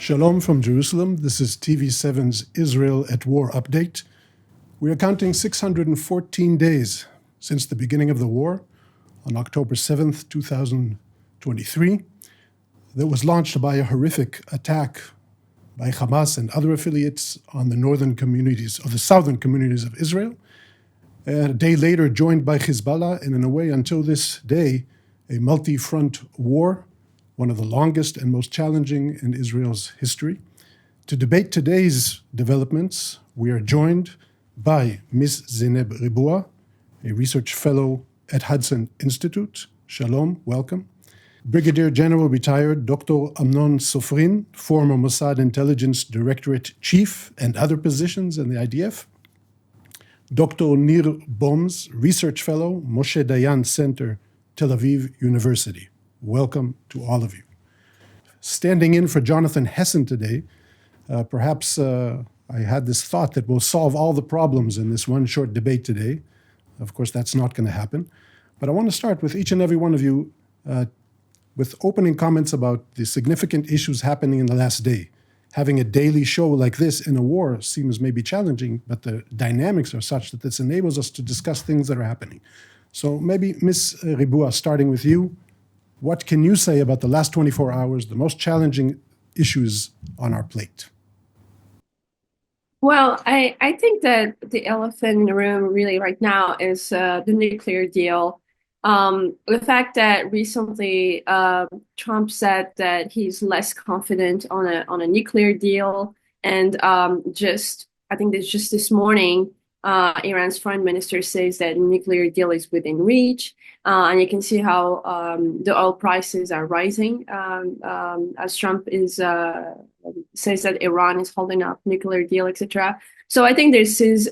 Shalom from Jerusalem. This is TV7's Israel at War update. We are counting 614 days since the beginning of the war on October 7th, 2023, that was launched by a horrific attack by Hamas and other affiliates on the southern communities of Israel. And a day later, joined by Hezbollah, and in a way, until this day, a multi-front war, one of the longest and most challenging in Israel's history. To debate today's developments, we are joined by Ms. Zeynep Riboua, a research fellow at Hudson Institute. Shalom, welcome. Brigadier General retired Dr. Amnon Sofrin, former Mossad Intelligence Directorate Chief and other positions in the IDF. Dr. Nir Boms, research fellow, Moshe Dayan Center, Tel Aviv University. Welcome to all of you. Standing in for Jonathan Hessen today, perhaps I had this thought that we'll solve all the problems in this one short debate today. Of course, that's not going to happen. But I want to start with each and every one of you with opening comments about the significant issues happening in the last day. Having a daily show like this in a war seems maybe challenging, but the dynamics are such that this enables us to discuss things that are happening. So maybe Ms. Riboua, starting with you, what can you say about the last 24 hours, the most challenging issues on our plate? Well, I think that the elephant in the room really right now is the nuclear deal. The fact that recently Trump said that he's less confident on a nuclear deal, and I think that just this morning, Iran's foreign minister says that nuclear deal is within reach, and you can see how the oil prices are rising as Trump says that Iran is holding up nuclear deal, etc. So I think this is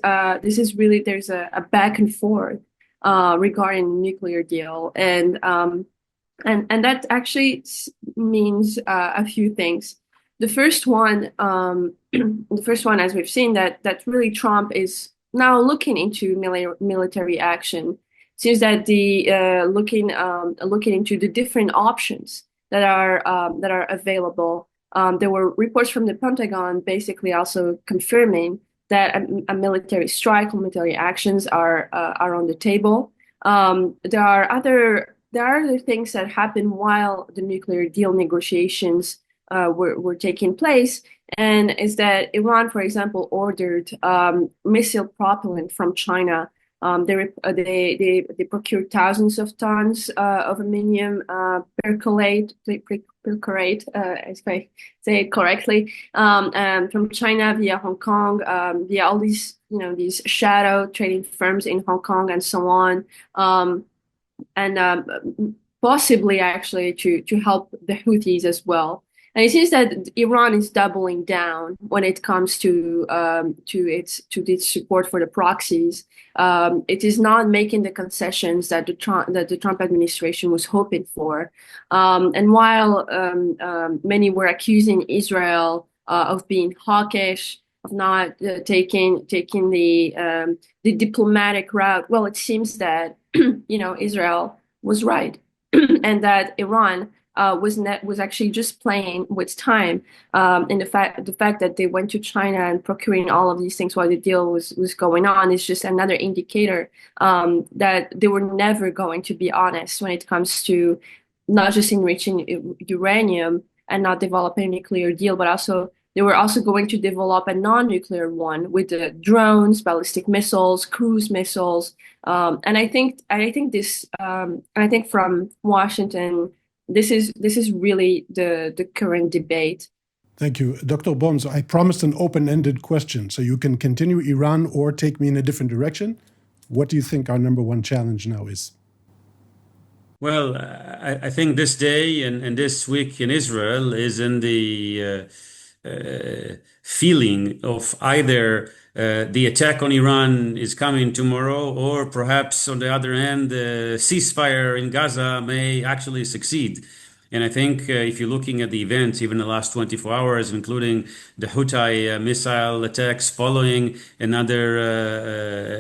really there's a back and forth regarding nuclear deal, and that actually means a few things. The first one, as we've seen, that really Trump is now looking into military action. Seems that the looking into the different options that are available. There were reports from the Pentagon basically also confirming that a military strike or military actions are on the table. There are other things that happened while the nuclear deal negotiations were taking place, and is that Iran, for example, ordered missile propellant from China. They procured thousands of tons of ammonium perchlorate, if I say it correctly, from China via Hong Kong, via all these these shadow trading firms in Hong Kong and so on, and possibly actually to help the Houthis as well. And it seems that Iran is doubling down when it comes to its support for the proxies. It is not making the concessions that the Trump administration was hoping for. And while many were accusing Israel of being hawkish, of not taking the diplomatic route, well, it seems that Israel was right, and that Iran was actually just playing with time, and the fact that they went to China and procuring all of these things while the deal was going on is just another indicator that they were never going to be honest when it comes to not just enriching uranium and not developing a nuclear deal, but also they were also going to develop a non-nuclear one with the drones, ballistic missiles, cruise missiles, and I think from Washington, this is really the current debate. Thank you. Dr. Boms, I promised an open-ended question, so you can continue Iran or take me in a different direction. What do you think our number one challenge now is? Well, I think this day and this week in Israel is in the feeling of either the attack on Iran is coming tomorrow, or perhaps on the other hand, the ceasefire in Gaza may actually succeed. And I think if you're looking at the events, even the last 24 hours, including the Houthi missile attacks following another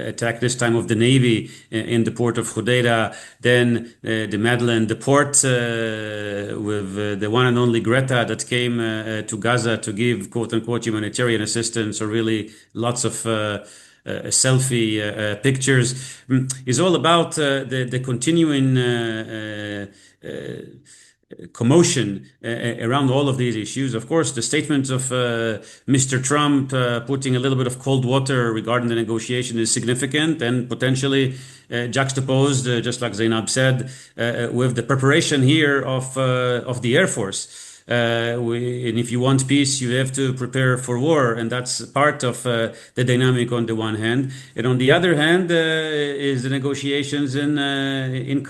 attack, this time of the Navy in the port of Hodeidah, then the Madeleine, the port with the one and only Greta that came to Gaza to give quote unquote humanitarian assistance, or really lots of selfie pictures, is all about the continuing commotion around all of these issues. Of course, the statement of Mr. Trump putting a little bit of cold water regarding the negotiation is significant and potentially juxtaposed, just like Zainab said, with the preparation here of the Air Force. And if you want peace, you have to prepare for war, and that's part of the dynamic on the one hand. And on the other hand, is the negotiations in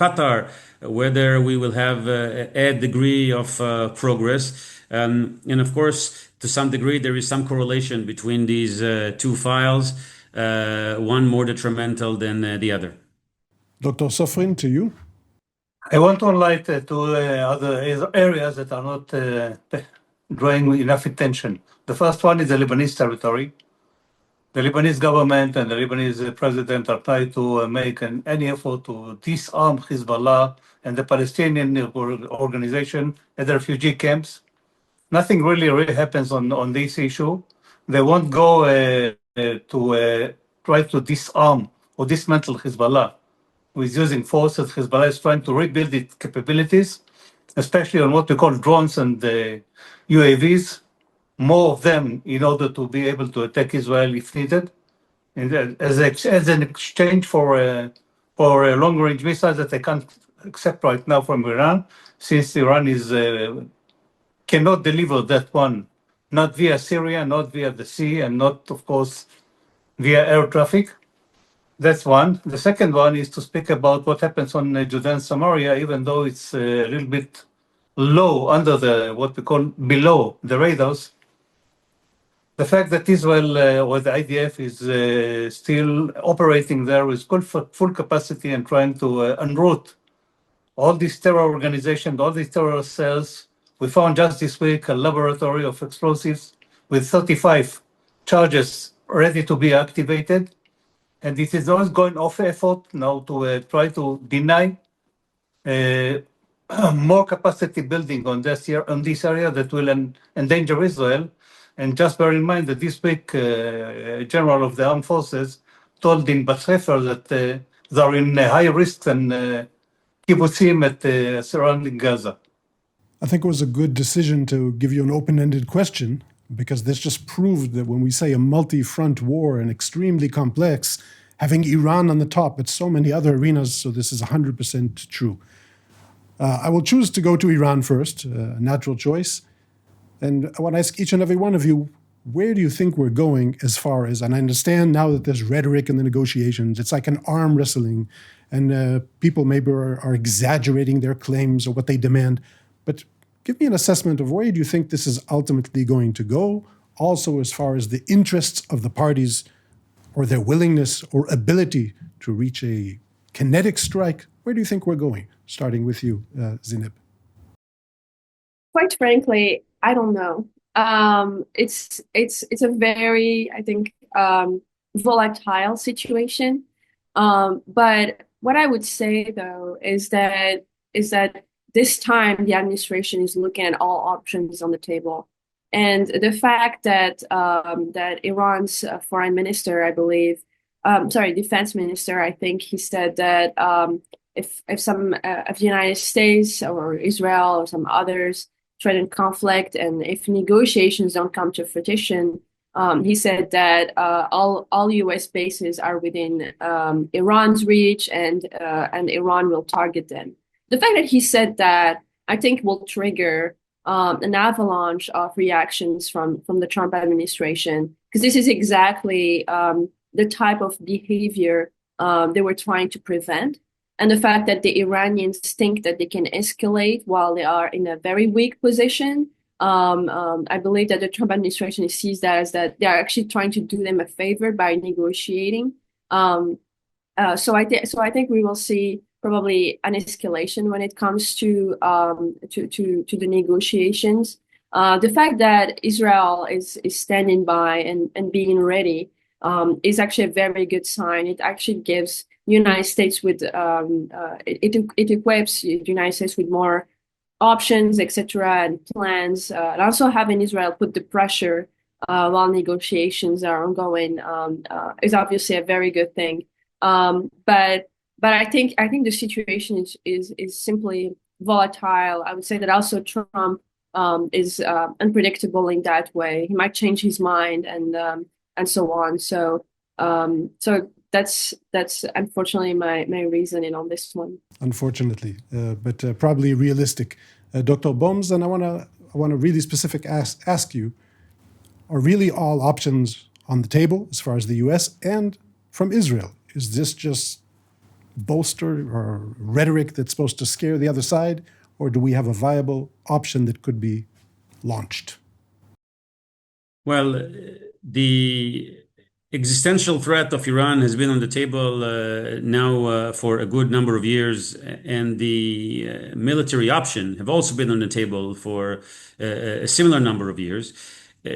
Qatar, whether we will have a degree of progress. And of course, to some degree, there is some correlation between these two files, one more detrimental than the other. Dr. Sofrin, to you. I want to highlight two other areas that are not drawing enough attention. The first one is the Lebanese territory. The Lebanese government and the Lebanese president are trying to make any effort to disarm Hezbollah and the Palestinian organization at the refugee camps. Nothing really happens on this issue. They won't go to try to disarm or dismantle Hezbollah with using force. That Hezbollah is trying to rebuild its capabilities, especially on what we call drones and UAVs, more of them in order to be able to attack Israel if needed, and as an exchange for long-range missiles that they can't accept right now from Iran, since Iran cannot deliver that one, not via Syria, not via the sea, and not, of course, via air traffic. That's one. The second one is to speak about what happens on Judea and Samaria, even though it's a little bit low under what we call below the radars. The fact that Israel or the IDF is still operating there with full capacity and trying to enroute all these terror organizations, all these terror cells. We found just this week a laboratory of explosives with 35 charges ready to be activated. And it is always going off effort now to try to deny more capacity building on this area that will endanger Israel. And just bear in mind that this week, General of the Armed Forces told in Bat Hefer that they are in higher risk than kibbutzim at surrounding Gaza. I think it was a good decision to give you an open-ended question, because this just proved that when we say a multi-front war and extremely complex, having Iran on the top, but so many other arenas, so this is 100% true. I will choose to go to Iran first, a natural choice. And I want to ask each and every one of you, where do you think we're going as far as, and I understand now that there's rhetoric in the negotiations, it's like an arm wrestling, and people maybe are exaggerating their claims or what they demand. But give me an assessment of where do you think this is ultimately going to go, also as far as the interests of the parties or their willingness or ability to reach a kinetic strike. Where do you think we're going? Starting with you, Zainab. Quite frankly, I don't know. It's a very, I think, volatile situation. But what I would say though is that this time the administration is looking at all options on the table, and the fact that that Iran's foreign minister, I believe, defense minister, I think he said that if some of the United States or Israel or some others threaten conflict, and if negotiations don't come to fruition, he said that all U.S. bases are within Iran's reach, and Iran will target them. The fact that he said that, I think, will trigger an avalanche of reactions from the Trump administration, because this is exactly the type of behavior they were trying to prevent. And the fact that the Iranians think that they can escalate while they are in a very weak position, I believe that the Trump administration sees that as that they are actually trying to do them a favor by negotiating. So I think we will see probably an escalation when it comes to the negotiations. The fact that Israel is standing by and being ready is actually a very good sign. It actually gives the United States with it equips the United States with more options, etc., and plans. And also having Israel put the pressure while negotiations are ongoing is obviously a very good thing. But I think the situation is simply volatile. I would say that also Trump is unpredictable in that way. He might change his mind and so on. So that's unfortunately my reasoning on this one. Unfortunately, but probably realistic. Dr. Boms, and I want to really specific ask you, are really all options on the table as far as the U.S. and from Israel? Is this just bolster or rhetoric that's supposed to scare the other side, or do we have a viable option that could be launched? Well, the existential threat of Iran has been on the table now for a good number of years, and the military option have also been on the table for a similar number of years.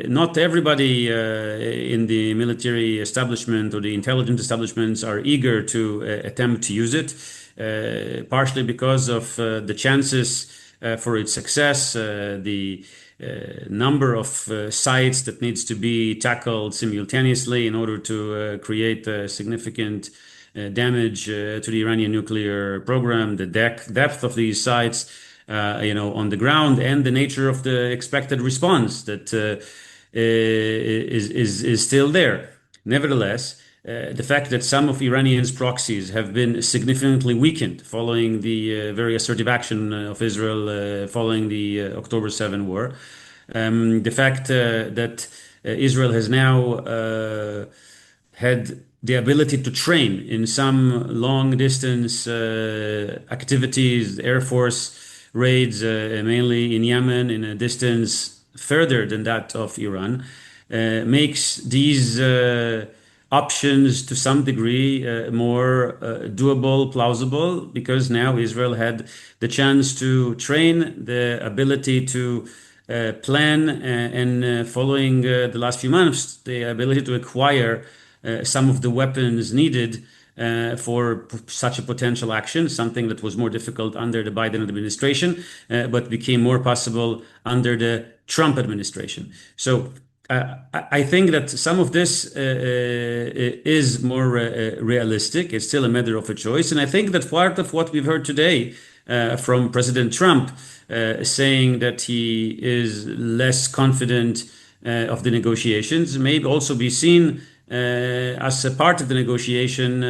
Not everybody in the military establishment or the intelligence establishments are eager to attempt to use it, partially because of the chances for its success, the number of sites that needs to be tackled simultaneously in order to create significant damage to the Iranian nuclear program, the depth of these sites, on the ground, and the nature of the expected response that is still there. Nevertheless, the fact that some of Iranian's proxies have been significantly weakened following the very assertive action of Israel following the October 7 war, the fact that Israel has now had the ability to train in some long distance activities, Air Force raids, mainly in Yemen, in a distance further than that of Iran, makes these options to some degree more doable, plausible, because now Israel had the chance to train, the ability to plan, and following the last few months, the ability to acquire some of the weapons needed for such a potential action, something that was more difficult under the Biden administration, but became more possible under the Trump administration. So I think that some of this is more realistic. It's still a matter of a choice. And I think that part of what we've heard today from President Trump saying that he is less confident of the negotiations may also be seen as a part of the negotiation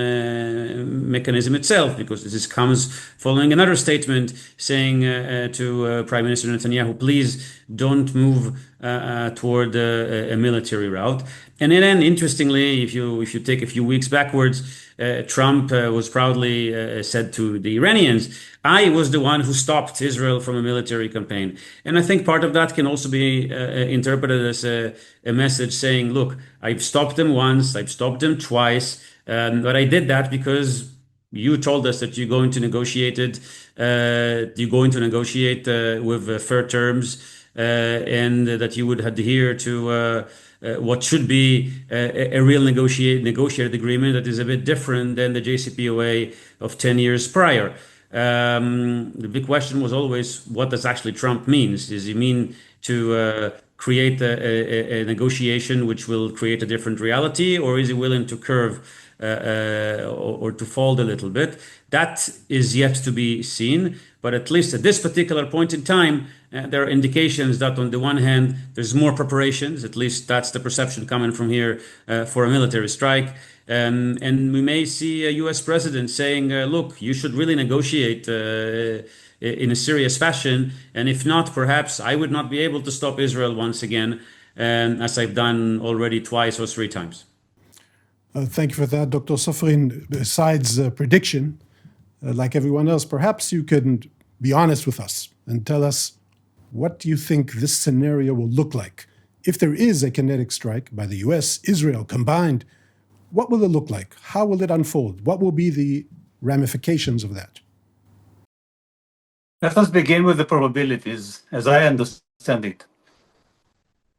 mechanism itself, because this comes following another statement saying to Prime Minister Netanyahu, please don't move toward a military route. And then, interestingly, if you take a few weeks backwards, Trump was proudly said to the Iranians, I was the one who stopped Israel from a military campaign. And I think part of that can also be interpreted as a message saying, look, I've stopped them once, I've stopped them twice, but I did that because you told us that you're going to negotiate with fair terms, and that you would adhere to what should be a real negotiated agreement that is a bit different than the JCPOA of 10 years prior. The big question was always, what does actually Trump means? Does he mean to create a negotiation which will create a different reality, or is he willing to curve or to fold a little bit? That is yet to be seen. But at least at this particular point in time, there are indications that on the one hand, there's more preparations, at least that's the perception coming from here, for a military strike. And we may see a US president saying, look, you should really negotiate in a serious fashion. And if not, perhaps I would not be able to stop Israel once again, as I've done already twice or three times. Thank you for that, Dr. Sofrin. Besides prediction, like everyone else, perhaps you can be honest with us and tell us, what do you think this scenario will look like? If there is a kinetic strike by the US, Israel combined, what will it look like? How will it unfold? What will be the ramifications of that? Let us begin with the probabilities, as I understand it.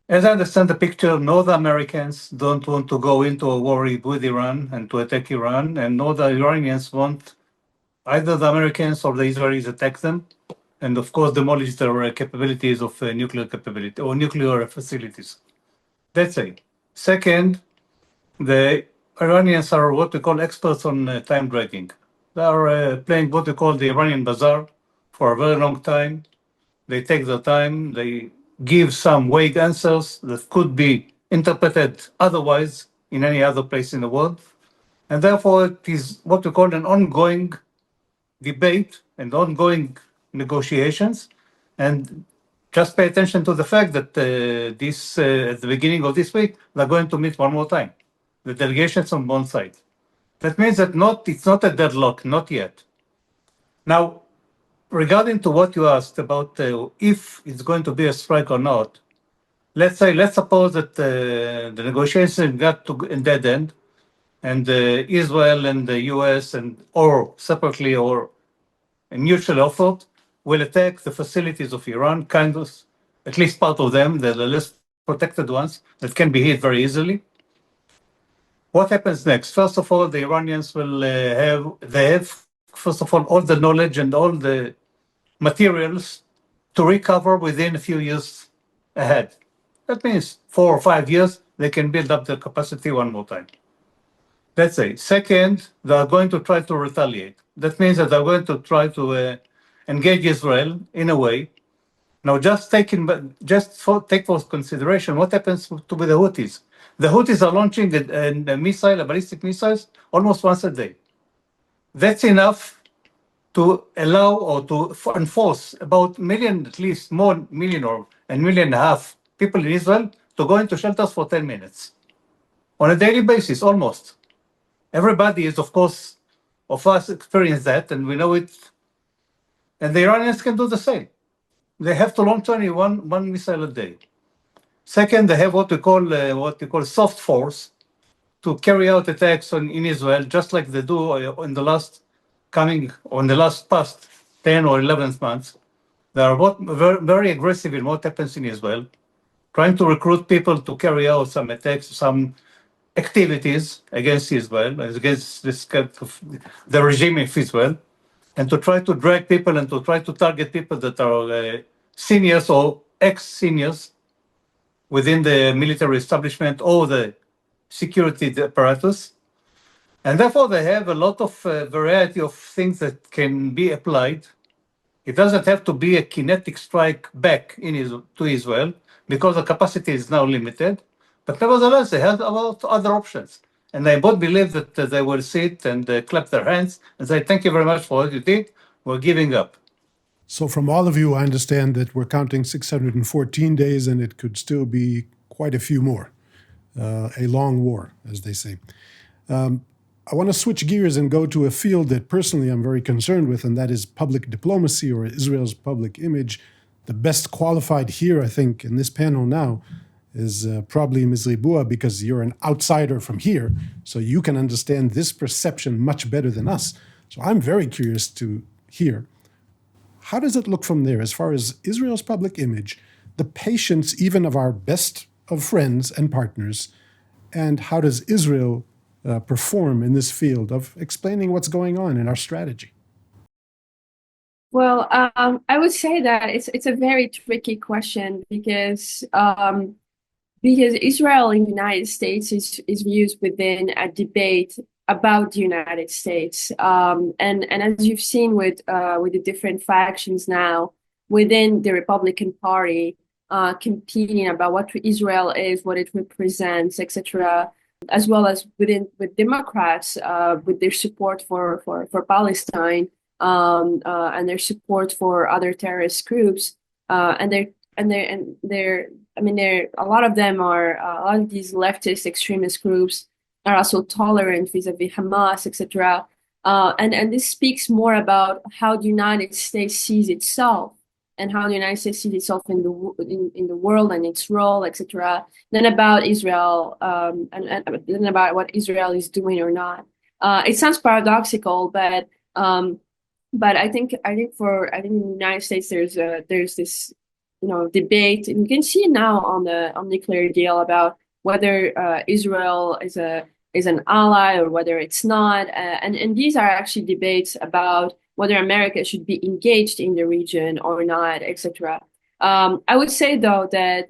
As I understand the picture, no, the Americans don't want to go into a war with Iran and to attack Iran, and no, the Iranians want either the Americans or the Israelis attack them, and of course demolish their capabilities of nuclear capability or nuclear facilities. That's it. Second, the Iranians are what we call experts on time dragging. They are playing what we call the Iranian bazaar for a very long time. They take their time, they give some vague answers that could be interpreted otherwise in any other place in the world. And therefore, it is what we call an ongoing debate and ongoing negotiations. And just pay attention to the fact that at the beginning of this week, they're going to meet one more time, the delegations on one side. That means that it's not a deadlock, not yet. Now, regarding to what you asked about if it's going to be a strike or not, let's suppose that the negotiations got to a dead end, and Israel and the US or separately or a mutual effort will attack the facilities of Iran, kind of, at least part of them, the less protected ones that can be hit very easily. What happens next? First of all, the Iranians will have, first of all the knowledge and all the materials to recover within a few years ahead. That means 4 or 5 years, they can build up their capacity one more time. That's it. Second, they are going to try to retaliate. That means that they're going to try to engage Israel in a way. Now, take for consideration what happens with the Houthis. The Houthis are launching ballistic missiles, almost once a day. That's enough to allow or to enforce about at least more million or a million and a half people in Israel to go into shelters for 10 minutes on a daily basis, almost. Everybody is, of course, of us experience that, and we know it. And the Iranians can do the same. They have to launch only one missile a day. Second, they have what we call soft force to carry out attacks in Israel, just like they do in the past 10 or 11 months. They are very aggressive in what happens in Israel, trying to recruit people to carry out some attacks, some activities against Israel, against this kind of the regime of Israel, and to try to drag people and to try to target people that are seniors or ex-seniors within the military establishment or the security apparatus. And therefore, they have a lot of variety of things that can be applied. It doesn't have to be a kinetic strike back to Israel because the capacity is now limited. But nevertheless, they have a lot of other options. And I both believe that they will sit and clap their hands and say, thank you very much for what you did. We're giving up. So from all of you, I understand that we're counting 614 days and it could still be quite a few more. A long war, as they say. I want to switch gears and go to a field that personally I'm very concerned with, and that is public diplomacy or Israel's public image. The best qualified here, I think, in this panel now is probably Ms. Ribua, because you're an outsider from here, so you can understand this perception much better than us. So I'm very curious to hear, how does it look from there as far as Israel's public image, the patience even of our best of friends and partners, and how does Israel perform in this field of explaining what's going on in our strategy? Well, I would say that it's a very tricky question because Israel in the United States is viewed within a debate about the United States, and as you've seen with the different factions now within the Republican Party, competing about what Israel is, what it represents, etc., as well as with Democrats with their support for Palestine and their support for other terrorist groups, and a lot of them are a lot of these leftist extremist groups are also tolerant vis-a-vis Hamas, etc. And this speaks more about how the United States sees itself and how the United States sees itself in the world and its role, etc. Than about Israel and then about what Israel is doing or not. It sounds paradoxical, but I think in the United States there's this debate, and you can see it now on the nuclear deal about whether Israel is an ally or whether it's not, and these are actually debates about whether America should be engaged in the region or not, etc. I would say though that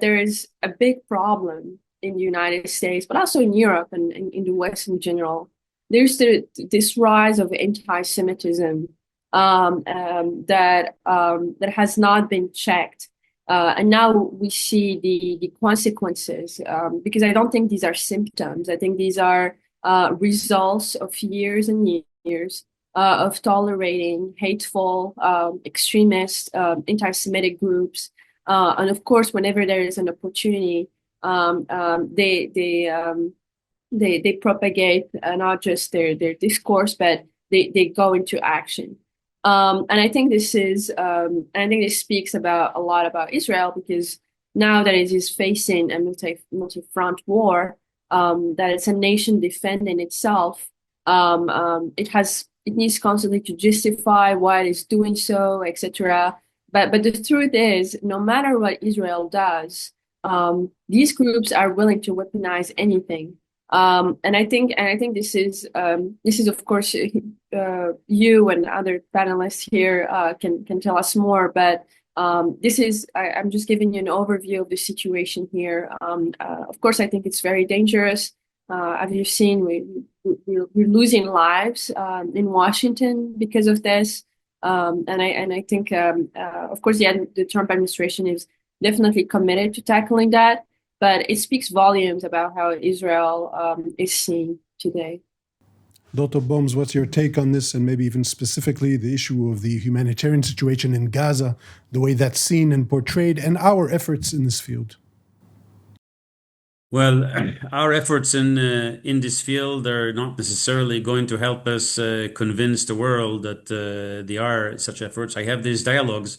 there is a big problem in the United States, but also in Europe and in the West in general. There's this rise of anti-Semitism that has not been checked. And now we see the consequences, because I don't think these are symptoms. I think these are results of years and years of tolerating hateful, extremist, anti-Semitic groups. And of course, whenever there is an opportunity, they propagate not just their discourse, but they go into action. And I think this speaks about a lot about Israel, because now that it is facing a multi-front war, that it's a nation defending itself, it needs constantly to justify why it is doing so, etc. But the truth is, no matter what Israel does, these groups are willing to weaponize anything. And I think this is of course you and other panelists here can tell us more, but I'm just giving you an overview of the situation here. Of course, I think it's very dangerous. As you've seen, we're losing lives in Washington because of this, and I think of course the Trump administration is definitely committed to tackling that. But it speaks volumes about how Israel is seen today. Dr. Bohms, what's your take on this, and maybe even specifically the issue of the humanitarian situation in Gaza, the way that's seen and portrayed, and our efforts in this field? Well, our efforts in this field are not necessarily going to help us convince the world that there are such efforts. I have these dialogues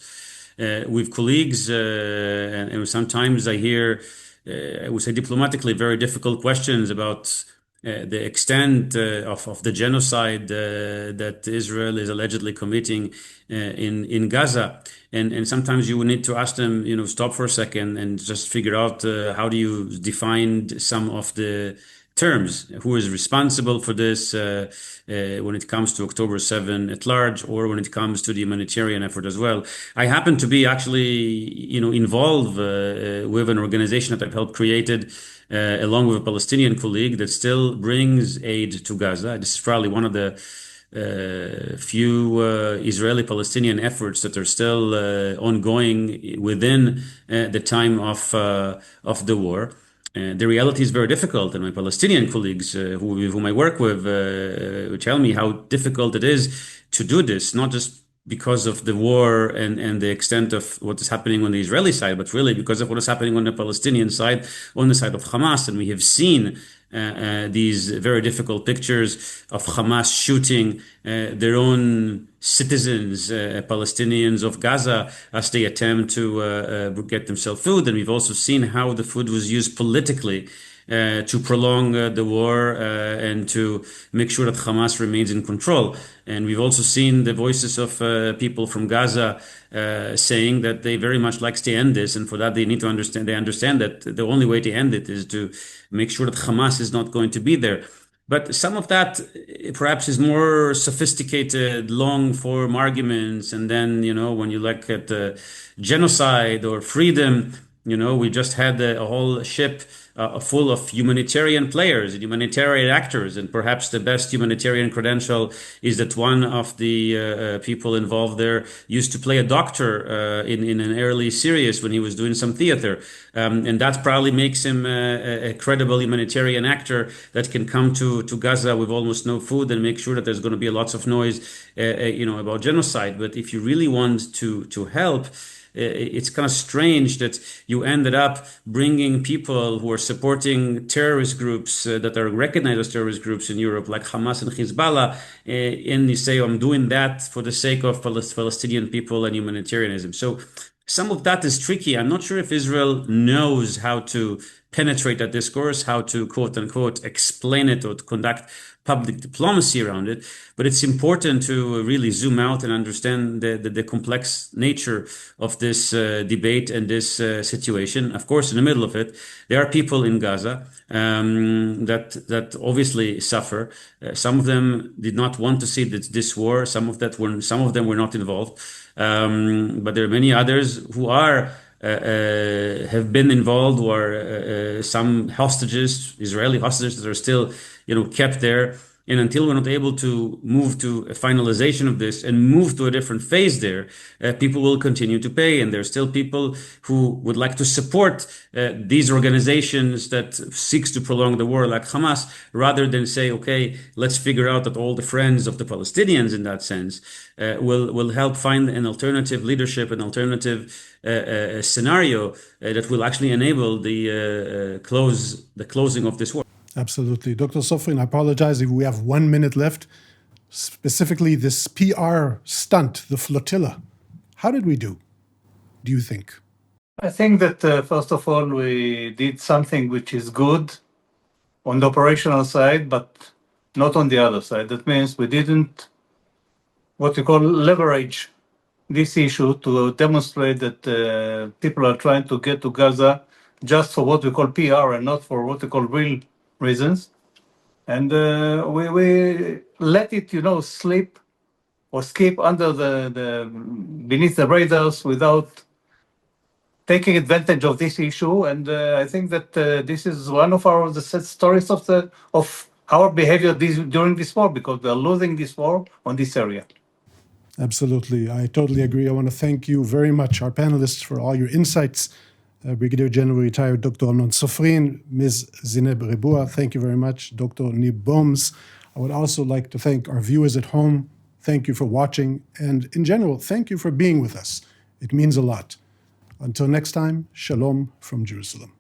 with colleagues, and sometimes I hear, I would say diplomatically, very difficult questions about the extent of the genocide that Israel is allegedly committing in Gaza. And sometimes you would need to ask them, stop for a second and just figure out how do you define some of the terms, who is responsible for this when it comes to October 7 at large, or when it comes to the humanitarian effort as well. I happen to be actually, involved with an organization that I've helped created along with a Palestinian colleague that still brings aid to Gaza. This is probably one of the few Israeli-Palestinian efforts that are still ongoing within the time of the war. The reality is very difficult, and my Palestinian colleagues whom I work with tell me how difficult it is to do this, not just because of the war and the extent of what is happening on the Israeli side, but really because of what is happening on the Palestinian side, on the side of Hamas. And we have seen these very difficult pictures of Hamas shooting their own citizens, Palestinians of Gaza, as they attempt to get themselves food. And we've also seen how the food was used politically to prolong the war and to make sure that Hamas remains in control. And we've also seen the voices of people from Gaza saying that they very much like to end this, and for that they need to understand. They understand that the only way to end it is to make sure that Hamas is not going to be there. But some of that perhaps is more sophisticated, long-form arguments. And then, when you look at genocide or freedom, we just had a whole ship full of humanitarian players and humanitarian actors. And perhaps the best humanitarian credential is that one of the people involved there used to play a doctor in an early series when he was doing some theater. And that probably makes him a credible humanitarian actor that can come to Gaza with almost no food and make sure that there's going to be lots of noise, about genocide. But if you really want to help, it's kind of strange that you ended up bringing people who are supporting terrorist groups that are recognized as terrorist groups in Europe, like Hamas and Hezbollah, and you say, I'm doing that for the sake of Palestinian people and humanitarianism. So some of that is tricky. I'm not sure if Israel knows how to penetrate that discourse, how to quote unquote explain it or to conduct public diplomacy around it. But it's important to really zoom out and understand the complex nature of this debate and this situation. Of course, in the middle of it, there are people in Gaza that obviously suffer. Some of them did not want to see this war. Some of them were not involved. But there are many others who have been involved, who are some hostages, Israeli hostages that are still, kept there. And until we're not able to move to a finalization of this and move to a different phase there, people will continue to pay. And there's still people who would like to support these organizations that seeks to prolong the war, like Hamas, rather than say, okay, let's figure out that all the friends of the Palestinians in that sense will help find an alternative leadership, an alternative scenario that will actually enable the closing of this war. Absolutely. Dr. Sofrin, I apologize if we have 1 minute left. Specifically, this PR stunt, the flotilla. How did we do you think? I think that, first of all, we did something which is good on the operational side, but not on the other side. That means we didn't, what you call, leverage this issue to demonstrate that people are trying to get to Gaza just for what we call PR and not for what we call real reasons. And we let it, slip or skip under beneath the radars without taking advantage of this issue. And I think that this is one of the stories of our behavior during this war, because we are losing this war on this area. Absolutely. I totally agree. I want to thank you very much, our panelists, for all your insights. Brigadier General retired Dr. Amnon Sofrin, Ms. Zineb Rebua, thank you very much. Dr. Nib Boms. I would also like to thank our viewers at home. Thank you for watching. And in general, thank you for being with us. It means a lot. Until next time, shalom from Jerusalem.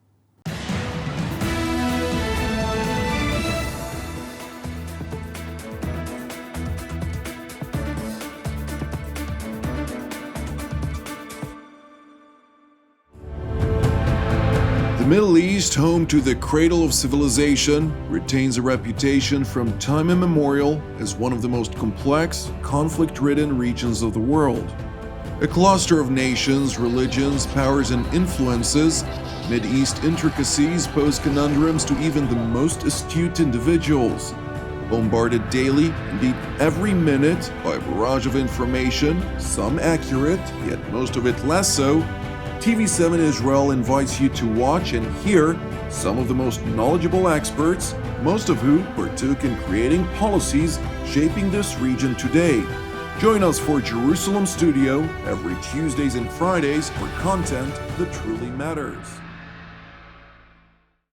The Middle East, home to the cradle of civilization, retains a reputation from time immemorial as one of the most complex, conflict-ridden regions of the world. A cluster of nations, religions, powers, and influences, Mideast intricacies pose conundrums to even the most astute individuals. Bombarded daily, indeed every minute, by a barrage of information, some accurate, yet most of it less so, TV7 Israel invites you to watch and hear some of the most knowledgeable experts, most of whom partook in creating policies shaping this region today. Join us for Jerusalem Studio every Tuesdays and Fridays for content that truly matters.